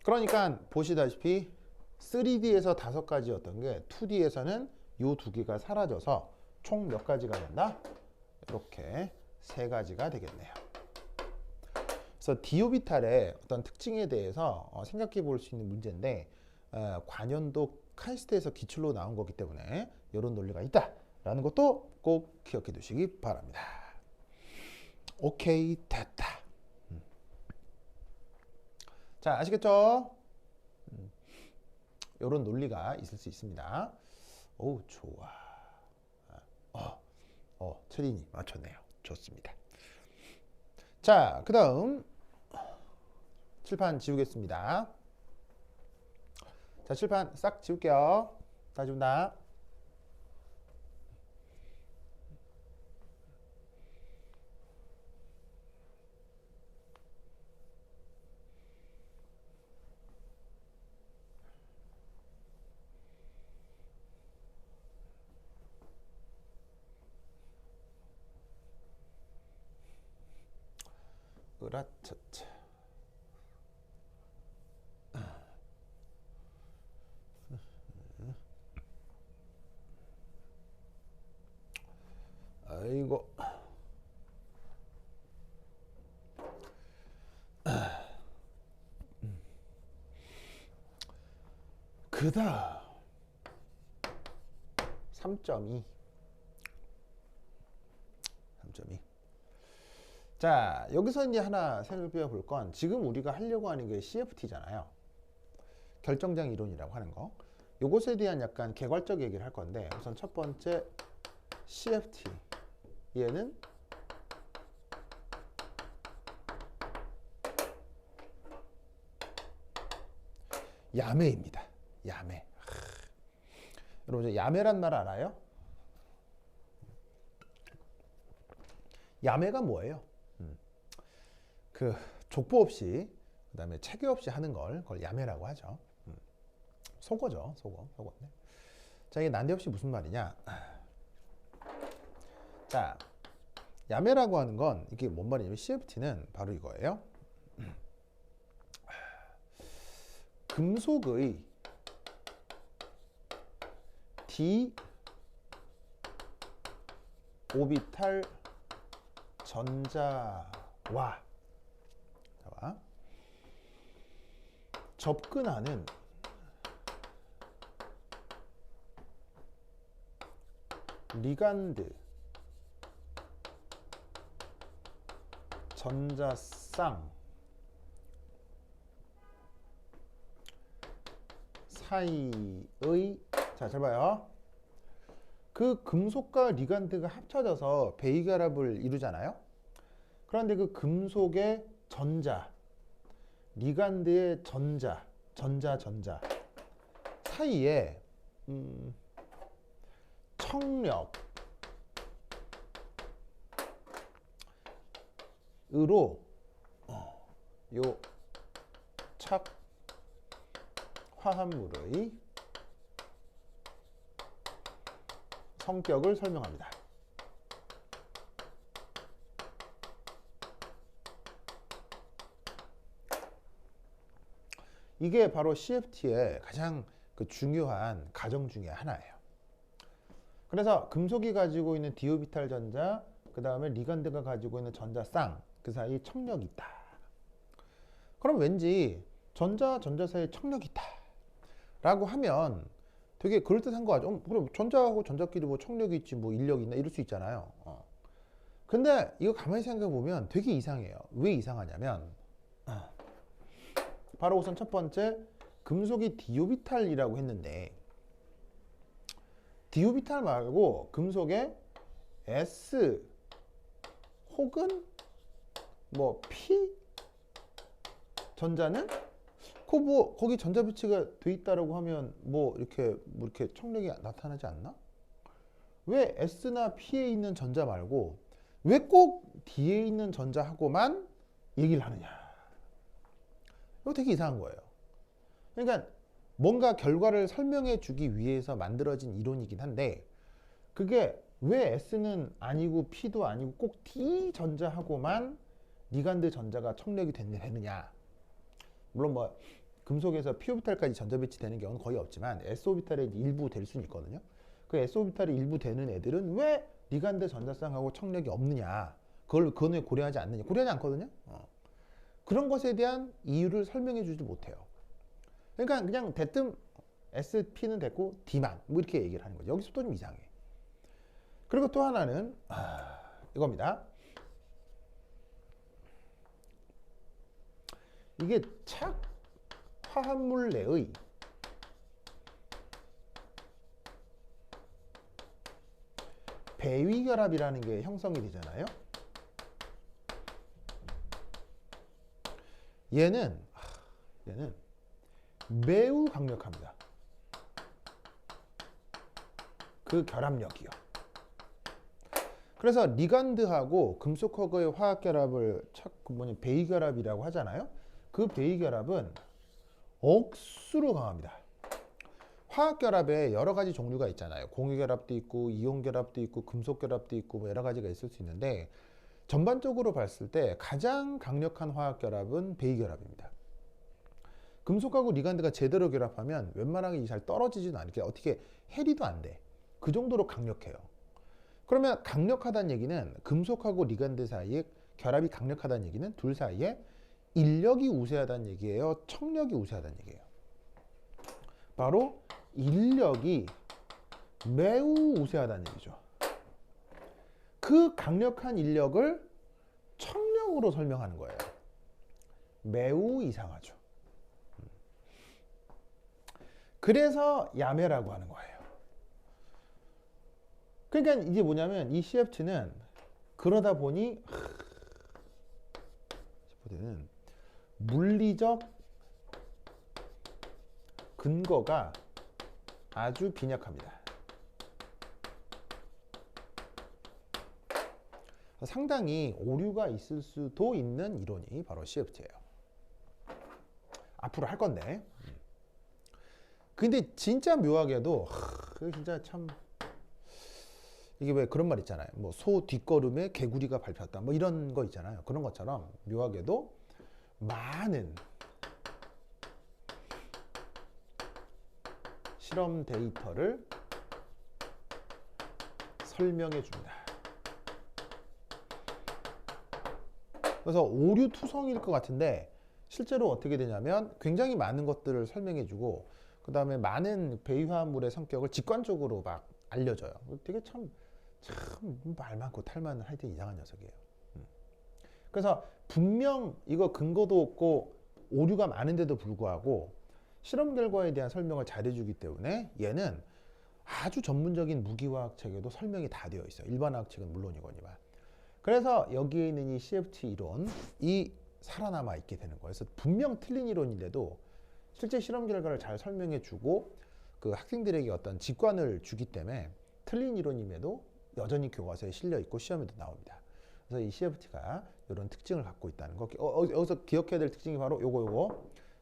그러니까 보시다시피 3D에서 5가지였던 게 2D에서는 이 2개가 사라져서 총 몇 가지가 된다? 이렇게 3가지가 되겠네요. 그래서 디오비탈의 어떤 특징에 대해서 생각해 볼 수 있는 문제인데 관연도 카이스트에서 기출로 나온 거기 때문에 이런 논리가 있다라는 것도 꼭 기억해 두시기 바랍니다. 오케이, 됐다. 자, 아시겠죠? 이런 논리가 있을 수 있습니다. 오, 좋아. 트린이 맞췄네요. 좋습니다. 자, 그 다음 칠판 지우겠습니다. 자, 칠판 싹 지울게요. 다 지운다. 으라차차. 그다음 3.2. 자, 여기서 이제 하나 살펴볼 건 지금 우리가 하려고 하는 게 CFT잖아요. 결정장 이론이라고 하는 거. 요것에 대한 약간 개괄적 얘기를 할 건데, 우선 첫 번째 CFT. 얘는 야매입니다. 야매. 여러분, 야매란 말 알아요? 야매가 뭐예요? 그 족보 없이, 그 다음에 체계 없이 하는 걸 그걸 야매라고 하죠. 속어죠. 속어인데. 자, 이게 난데없이 무슨 말이냐? 자, 야매라고 하는 건 이게 뭔 말이냐면 CFT는 바로 이거예요. 금속의 d 오비탈 전자와 접근하는 리간드 전자쌍 사이의, 자, 잘 봐요. 그 금속과 리간드가 합쳐져서 베이결합을 이루잖아요. 그런데 그 금속의 전자, 리간드의 전자 사이에 청력으로 요 착 화합물의 성격을 설명합니다. 이게 바로 CFT의 가장 그 중요한 가정 중에 하나예요. 그래서 금속이 가지고 있는 디오비탈 전자, 그 다음에 리간드가 가지고 있는 전자쌍, 그 사이에 청력이 있다. 그럼 왠지 전자 사이에 청력이 있다 라고 하면 되게 그럴듯한 거 같죠. 그럼 전자하고 전자끼리 뭐 청력이 있지, 뭐 인력이 있나, 이럴 수 있잖아요. 근데 이거 가만히 생각해 보면 되게 이상해요. 왜 이상하냐면 바로 우선 첫 번째, 금속이 디오비탈이라고 했는데 디오비탈 말고 금속에 S 혹은 뭐 P 전자는 뭐 거기 전자 배치가 돼 있다라고 하면 뭐 이렇게 청력이 나타나지 않나? 왜 S나 P에 있는 전자 말고 왜 꼭 D에 있는 전자하고만 얘기를 하느냐? 이거 되게 이상한 거예요. 그러니까 뭔가 결과를 설명해 주기 위해서 만들어진 이론이긴 한데 그게 왜 S는 아니고 P도 아니고 꼭 D 전자하고만 리간드 전자가 청력이 되느냐? 물론 뭐 금속에서 P 오비탈까지 전자 배치되는 경우는 거의 없지만 S 오비탈에 일부 될 수는 있거든요. 그 S 오비탈이 일부 되는 애들은 왜 리간드 전자쌍하고 청력이 없느냐? 그걸 왜 고려하지 않느냐? 고려하지 않거든요. 그런 것에 대한 이유를 설명해 주지 못해요. 그러니까 그냥 대뜸 SP는 됐고 D만 뭐 이렇게 얘기를 하는 거죠. 여기서 또 좀 이상해. 그리고 또 하나는 이겁니다. 이게 착 화합물 내의 배위결합이라는 게 형성이 되잖아요. 얘는 매우 강력합니다. 그 결합력이요. 그래서 리간드하고 금속하고의 화학결합을 배이결합이라고 하잖아요. 그 배이결합은 억수로 강합니다. 화학결합에 여러 가지 종류가 있잖아요. 공유결합도 있고 이온결합도 있고 금속결합도 있고 뭐 여러 가지가 있을 수 있는데 전반적으로 봤을 때 가장 강력한 화학결합은 배이결합입니다. 금속하고 리간드가 제대로 결합하면 웬만하게 잘 떨어지지는 않게 어떻게 해리도 안 돼. 그 정도로 강력해요. 그러면 강력하다는 얘기는 금속하고 리간드 사이에 결합이 강력하다는 얘기는 둘 사이에 인력이 우세하다는 얘기예요? 청력이 우세하다는 얘기예요? 바로 인력이 매우 우세하다는 얘기죠. 그 강력한 인력을 청력으로 설명하는 거예요. 매우 이상하죠. 그래서 야매라고 하는 거예요. 그러니까 이게 뭐냐면 이 CFT는 그러다 보니 물리적 근거가 아주 빈약합니다. 상당히 오류가 있을 수도 있는 이론이 바로 CFT예요. 앞으로 할 건데. 근데 진짜 묘하게도 그게 진짜 참 이게 왜 그런 말 있잖아요. 뭐 소 뒷걸음에 개구리가 밟혔다. 뭐 이런 거 있잖아요. 그런 것처럼 묘하게도 많은 실험 데이터를 설명해 줍니다. 그래서 오류투성일 것 같은데 실제로 어떻게 되냐면 굉장히 많은 것들을 설명해 주고 그 다음에 많은 배유화물의 성격을 직관적으로 막 알려줘요. 되게 참 말 많고 탈 많은 하여튼 이상한 녀석이에요. 그래서 분명 이거 근거도 없고 오류가 많은데도 불구하고 실험 결과에 대한 설명을 잘해주기 때문에 얘는 아주 전문적인 무기화학 책에도 설명이 다 되어 있어요. 일반화학 책은 물론이거니와. 그래서 여기에 있는 이 CFT 이론이 살아남아 있게 되는 거예요. 그래서 분명 틀린 이론인데도 실제 실험 결과를 잘 설명해주고 그 학생들에게 어떤 직관을 주기 때문에 틀린 이론임에도 여전히 교과서에 실려 있고 시험에도 나옵니다. 그래서 이 CFT가 이런 특징을 갖고 있다는 거. 여기서 기억해야 될 특징이 바로 요거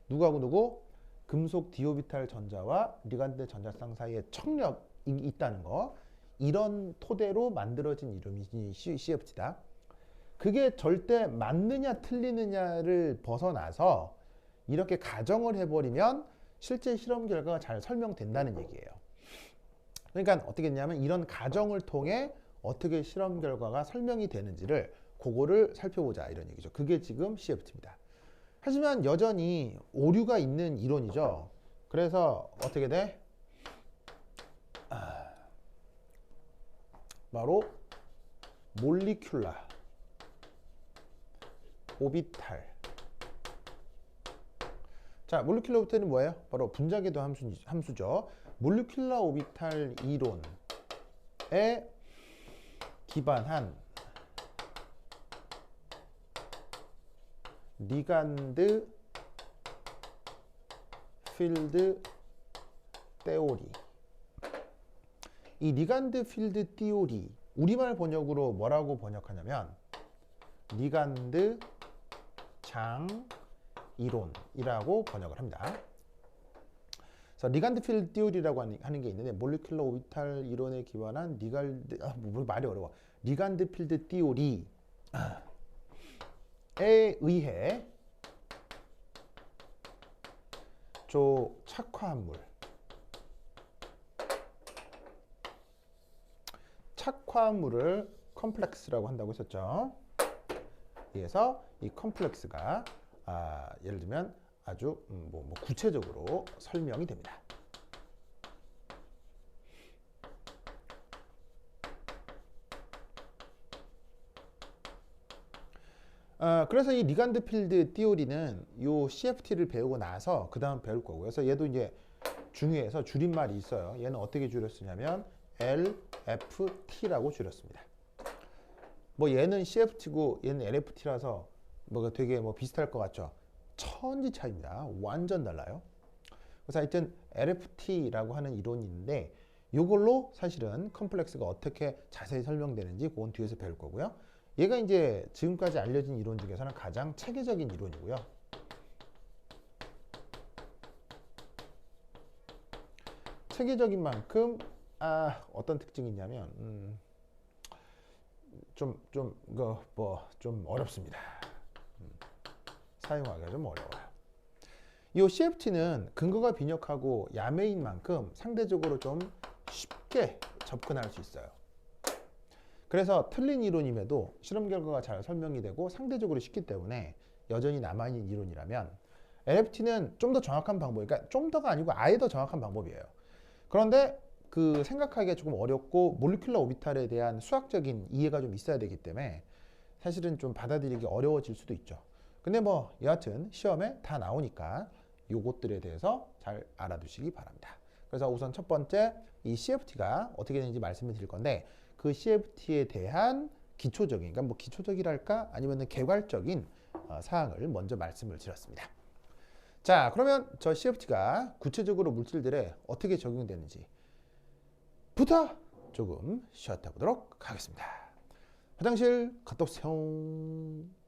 누구하고 누구? 금속 디오비탈 전자와 리간드 전자쌍 사이에 청력이 있다는 거. 이런 토대로 만들어진 이름이 CFT다. 그게 절대 맞느냐 틀리느냐를 벗어나서 이렇게 가정을 해버리면 실제 실험 결과가 잘 설명된다는 얘기예요. 그러니까 어떻게 했냐면 이런 가정을 통해 어떻게 실험 결과가 설명이 되는지를 그거를 살펴보자 이런 얘기죠. 그게 지금 CFT입니다. 하지만 여전히 오류가 있는 이론이죠. 그래서 어떻게 돼? 바로 몰리큘라 오비탈. 자, 몰리큘라 오비탈은 뭐예요? 바로 분자궤도 함수죠. 몰리큘라 오비탈 이론에 기반한 리간드 필드 테오리. 이 리간드 필드 티오리 우리말 번역으로 뭐라고 번역하냐면 리간드 장 이론이라고 번역을 합니다. 그래서 리간드 필드 티오리라고 하는 게 있는데 몰리큘러 오비탈 이론에 기반한 말이 어려워. 리간드 필드 티오리에 의해 착화물을 컴플렉스라고 한다고 했었죠. 그래서 이 컴플렉스가 예를 들면 아주 구체적으로 설명이 됩니다. 그래서 이 리간드 필드 티오리는 요 CFT를 배우고 나서 그 다음 배울 거고요. 그래서 얘도 이제 중요해서 줄임말이 있어요. 얘는 어떻게 줄였으냐면 LFT라고 줄였습니다. 뭐 얘는 CFT고 얘는 LFT라서 뭐가 되게 비슷할 것 같죠. 천지 차이입니다. 완전 달라요. 그래서 하여튼 LFT라고 하는 이론이 있는데 이걸로 사실은 컴플렉스가 어떻게 자세히 설명되는지 그건 뒤에서 배울 거고요. 얘가 이제 지금까지 알려진 이론 중에서는 가장 체계적인 이론이고요. 체계적인 만큼 어떤 특징이 있냐면 좀 어렵습니다. 사용하기가 좀 어려워요. 이 CFT는 근거가 빈약하고 야매인 만큼 상대적으로 좀 쉽게 접근할 수 있어요. 그래서 틀린 이론임에도 실험 결과가 잘 설명이 되고 상대적으로 쉽기 때문에 여전히 남아있는 이론이라면 LFT는 좀 더 정확한 방법, 그러니까 좀 더가 아니고 아예 더 정확한 방법이에요. 그런데 그 생각하기가 조금 어렵고 몰리큘러 오비탈에 대한 수학적인 이해가 좀 있어야 되기 때문에 사실은 좀 받아들이기 어려워질 수도 있죠. 근데 뭐 여하튼 시험에 다 나오니까 요것들에 대해서 잘 알아두시기 바랍니다. 그래서 우선 첫 번째 이 CFT가 어떻게 되는지 말씀을 드릴 건데 그 CFT에 대한 기초적인, 그러니까 뭐 기초적이랄까 아니면 개괄적인 사항을 먼저 말씀을 드렸습니다. 자, 그러면 저 CFT가 구체적으로 물질들에 어떻게 적용되는지 부터 조금 쉬었다 보도록 하겠습니다. 화장실 갔다 오세요.